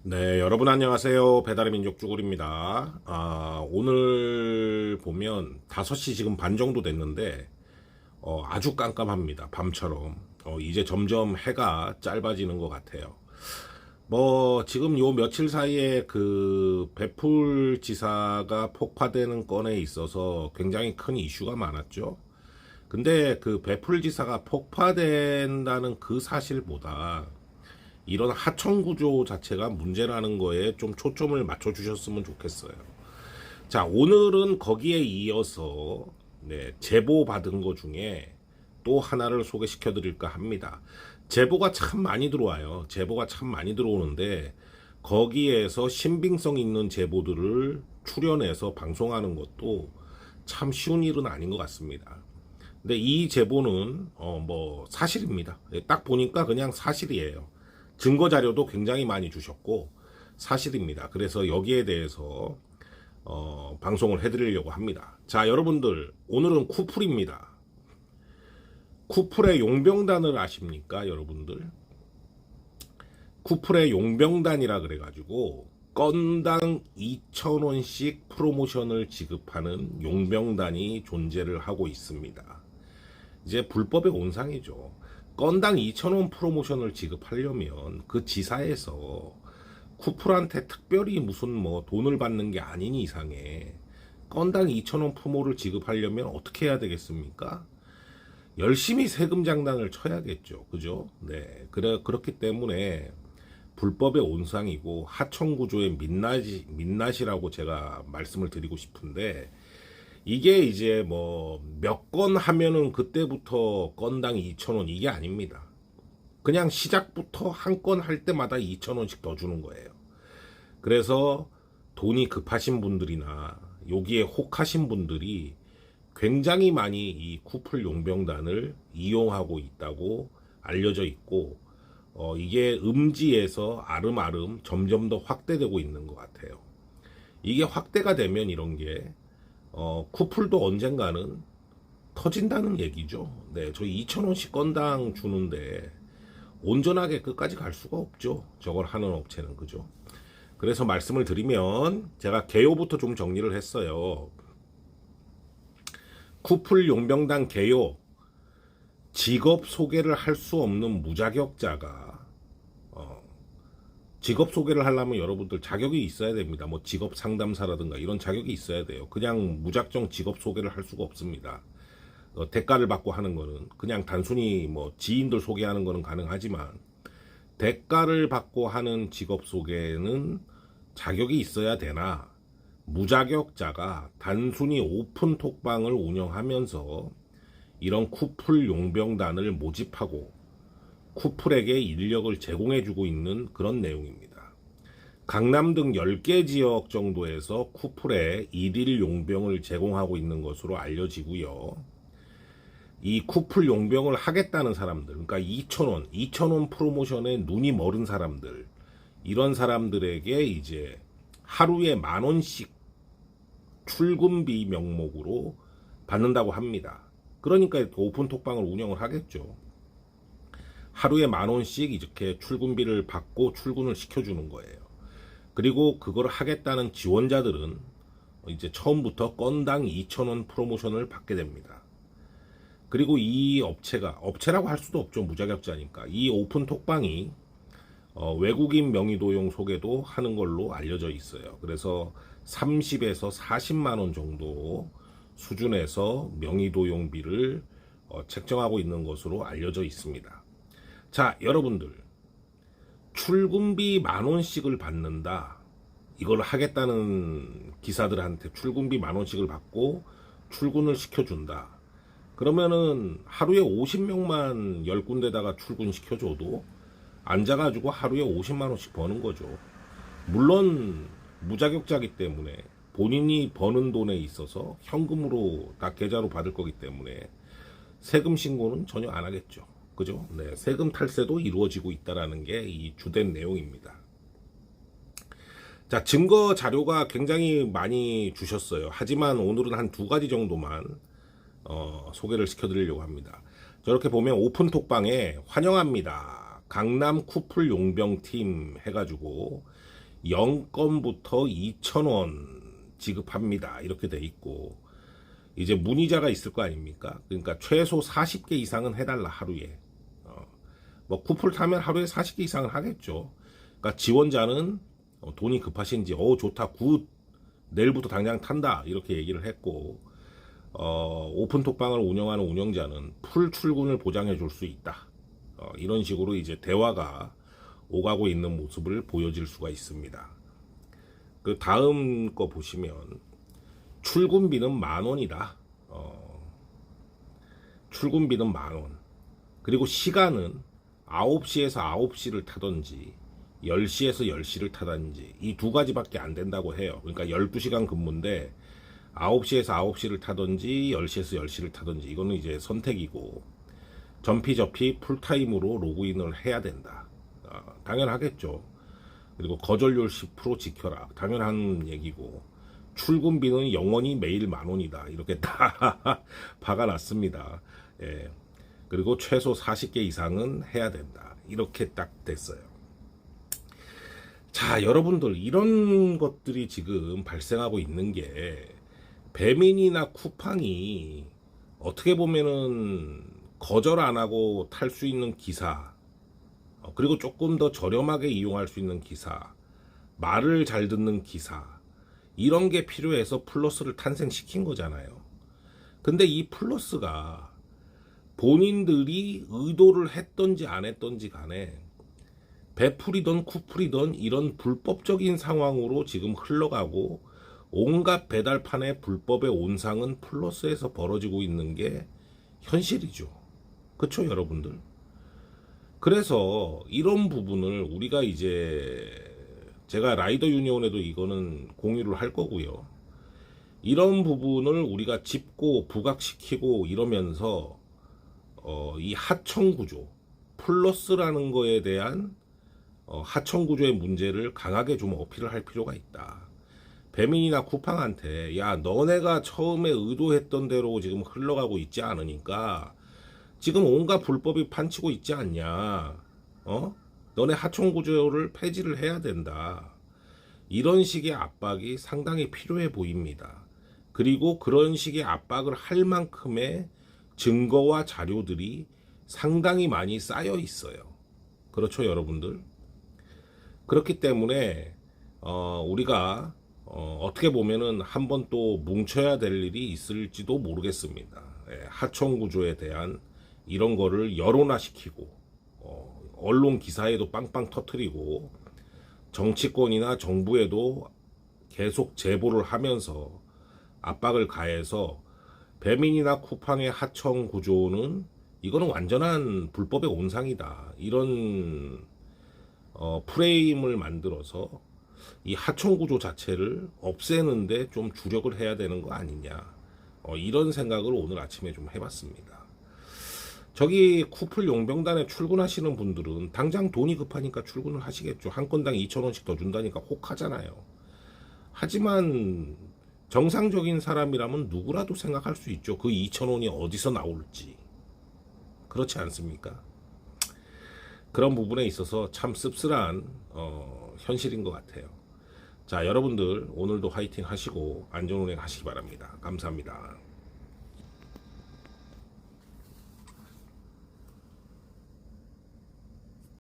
네, 여러분 안녕하세요. 배달의 민족 쭈구리입니다. 오늘 보면 5시 지금 반 정도 됐는데 아주 깜깜합니다. 밤처럼. 이제 점점 해가 짧아지는 것 같아요. 뭐 지금 요 며칠 사이에 그 배풀지사가 폭파되는 건에 있어서 굉장히 큰 이슈가 많았죠. 근데 그 배풀지사가 폭파된다는 그 사실보다 이런 하청 구조 자체가 문제라는 거에 좀 초점을 맞춰 주셨으면 좋겠어요. 자, 오늘은 거기에 이어서 제보 받은 거 중에 또 하나를 소개시켜 드릴까 합니다. 제보가 참 많이 들어와요. 제보가 참 많이 들어오는데 거기에서 신빙성 있는 제보들을 출연해서 방송하는 것도 참 쉬운 일은 아닌 것 같습니다. 근데 이 제보는 뭐 사실입니다. 딱 보니까 그냥 사실이에요. 증거 자료도 굉장히 많이 주셨고 사실입니다. 그래서 여기에 대해서 방송을 해드리려고 합니다. 자, 여러분들 오늘은 쿠플입니다. 쿠플의 용병단을 아십니까, 여러분들? 쿠플의 용병단이라 그래가지고 건당 2,000원씩 프로모션을 지급하는 용병단이 존재를 하고 있습니다. 이제 불법의 온상이죠. 건당 2,000원 프로모션을 지급하려면 그 지사에서 쿠플한테 특별히 무슨 뭐 돈을 받는 게 아닌 이상에 건당 2,000원 프로모를 지급하려면 어떻게 해야 되겠습니까? 열심히 세금 장난을 쳐야겠죠. 그죠? 네. 그렇기 때문에 불법의 온상이고 하청 구조의 민낯이라고 제가 말씀을 드리고 싶은데 이게 이제 뭐 몇 건 하면은 그때부터 건당 2,000원 이게 아닙니다. 그냥 시작부터 한 건 할 때마다 2,000원씩 더 주는 거예요. 그래서 돈이 급하신 분들이나 여기에 혹하신 분들이 굉장히 많이 이 쿠플 용병단을 이용하고 있다고 알려져 있고 이게 음지에서 아름아름 점점 더 확대되고 있는 것 같아요. 이게 확대가 되면 이런 게 쿠플도 언젠가는 터진다는 얘기죠. 네, 저 2,000원씩 건당 주는데 온전하게 끝까지 갈 수가 없죠. 저걸 하는 업체는. 그죠? 그래서 말씀을 드리면 제가 개요부터 좀 정리를 했어요. 쿠플 용병단 개요. 직업 소개를 할 수 없는 무자격자가 직업 소개를 하려면 여러분들 자격이 있어야 됩니다. 뭐 직업 상담사라든가 이런 자격이 있어야 돼요. 그냥 무작정 직업 소개를 할 수가 없습니다. 대가를 받고 하는 거는 그냥 단순히 뭐 지인들 소개하는 거는 가능하지만 대가를 받고 하는 직업 소개는 자격이 있어야 되나 무자격자가 단순히 오픈 톡방을 운영하면서 이런 쿠플 용병단을 모집하고 쿠플에게 인력을 제공해주고 있는 그런 내용입니다. 강남 등 10개 지역 정도에서 쿠플에 일일 용병을 제공하고 있는 것으로 알려지고요. 이 쿠플 용병을 하겠다는 사람들, 그러니까 2,000원 프로모션에 눈이 멀은 사람들, 이런 사람들에게 이제 하루에 10,000원씩 출근비 명목으로 받는다고 합니다. 그러니까 오픈 톡방을 운영을 하겠죠. 하루에 10,000원씩 이렇게 출근비를 받고 출근을 시켜주는 거예요. 그리고 그걸 하겠다는 지원자들은 이제 처음부터 건당 2,000원 프로모션을 받게 됩니다. 그리고 이 업체라고 할 수도 없죠. 무자격자니까. 이 오픈 톡방이 외국인 명의도용 소개도 하는 걸로 알려져 있어요. 그래서 30에서 40만 원 정도 수준에서 명의도용비를 책정하고 있는 것으로 알려져 있습니다. 자, 여러분들 출근비 10,000원씩을 받는다. 이걸 하겠다는 기사들한테 출근비 10,000원씩을 받고 출근을 시켜준다. 그러면은 하루에 50명만 10군데다가 출근시켜줘도 앉아가지고 하루에 50만 원씩 버는 거죠. 물론 무자격자기 때문에 본인이 버는 돈에 있어서 현금으로 다 계좌로 받을 거기 때문에 세금 신고는 전혀 안 하겠죠. 그죠? 네, 세금 탈세도 이루어지고 있다라는 게 이 주된 내용입니다. 자, 증거 자료가 굉장히 많이 주셨어요. 하지만 오늘은 한 2가지 정도만 소개를 시켜드리려고 합니다. 저렇게 보면 오픈 톡방에 환영합니다. 강남 쿠플 용병팀 해가지고 0건부터 2,000원 지급합니다. 이렇게 돼 있고, 이제 문의자가 있을 거 아닙니까? 그러니까 최소 40개 이상은 해달라, 하루에. 뭐 쿠플 타면 하루에 40개 이상은 하겠죠. 그러니까 지원자는 돈이 급하신지, 좋다, 굿, 내일부터 당장 탄다, 이렇게 얘기를 했고, 오픈톡방을 운영하는 운영자는 풀 출근을 보장해 줄 수 있다. 이런 식으로 이제 대화가 오가고 있는 모습을 보여질 수가 있습니다. 그 다음 거 보시면 출근비는 10,000원이다. 출근비는 10,000원. 그리고 시간은 9시에서 9시를 타든지 10시에서 10시를 타든지 이 두 가지밖에 안 된다고 해요. 그러니까 12시간 근무인데 9시에서 9시를 타든지 10시에서 10시를 타든지 이거는 이제 선택이고, 전피저피 풀타임으로 로그인을 해야 된다. 당연하겠죠. 그리고 거절률 10% 지켜라. 당연한 얘기고, 출근비는 영원히 매일 10,000원이다. 이렇게 다 박아놨습니다. 예. 그리고 최소 40개 이상은 해야 된다. 이렇게 딱 됐어요. 자, 여러분들, 이런 것들이 지금 발생하고 있는 게, 배민이나 쿠팡이 어떻게 보면은 거절 안 하고 탈 수 있는 기사, 그리고 조금 더 저렴하게 이용할 수 있는 기사, 말을 잘 듣는 기사, 이런 게 필요해서 플러스를 탄생시킨 거잖아요. 근데 이 플러스가 본인들이 의도를 했던지 안 했던지 간에 배풀이든 쿠플이든 이런 불법적인 상황으로 지금 흘러가고, 온갖 배달판의 불법의 온상은 플러스에서 벌어지고 있는 게 현실이죠. 그쵸, 여러분들? 그래서 이런 부분을 우리가 이제, 제가 라이더 유니온에도 이거는 공유를 할 거고요. 이런 부분을 우리가 짚고 부각시키고 이러면서 이 하청 구조, 플러스라는 거에 대한 하청 구조의 문제를 강하게 좀 어필을 할 필요가 있다. 배민이나 쿠팡한테, 야, 너네가 처음에 의도했던 대로 지금 흘러가고 있지 않으니까 지금 온갖 불법이 판치고 있지 않냐. 너네 하청 구조를 폐지를 해야 된다. 이런 식의 압박이 상당히 필요해 보입니다. 그리고 그런 식의 압박을 할 만큼의 증거와 자료들이 상당히 많이 쌓여 있어요. 그렇죠, 여러분들? 그렇기 때문에 우리가 어떻게 보면은 한번 또 뭉쳐야 될 일이 있을지도 모르겠습니다. 하청 구조에 대한 이런 거를 여론화시키고, 언론 기사에도 빵빵 터뜨리고, 정치권이나 정부에도 계속 제보를 하면서 압박을 가해서 배민이나 쿠팡의 하청 구조는 이거는 완전한 불법의 온상이다. 이런 프레임을 만들어서 이 하청 구조 자체를 없애는데 좀 주력을 해야 되는 거 아니냐. 이런 생각을 오늘 아침에 좀 해봤습니다. 저기 쿠플 용병단에 출근하시는 분들은 당장 돈이 급하니까 출근을 하시겠죠. 한 건당 2,000원씩 더 준다니까 혹하잖아요. 하지만 정상적인 사람이라면 누구라도 생각할 수 있죠. 그 2,000원이 어디서 나올지. 그렇지 않습니까? 그런 부분에 있어서 참 씁쓸한 현실인 것 같아요. 자, 여러분들 오늘도 화이팅 하시고 안전운행 하시기 바랍니다. 감사합니다.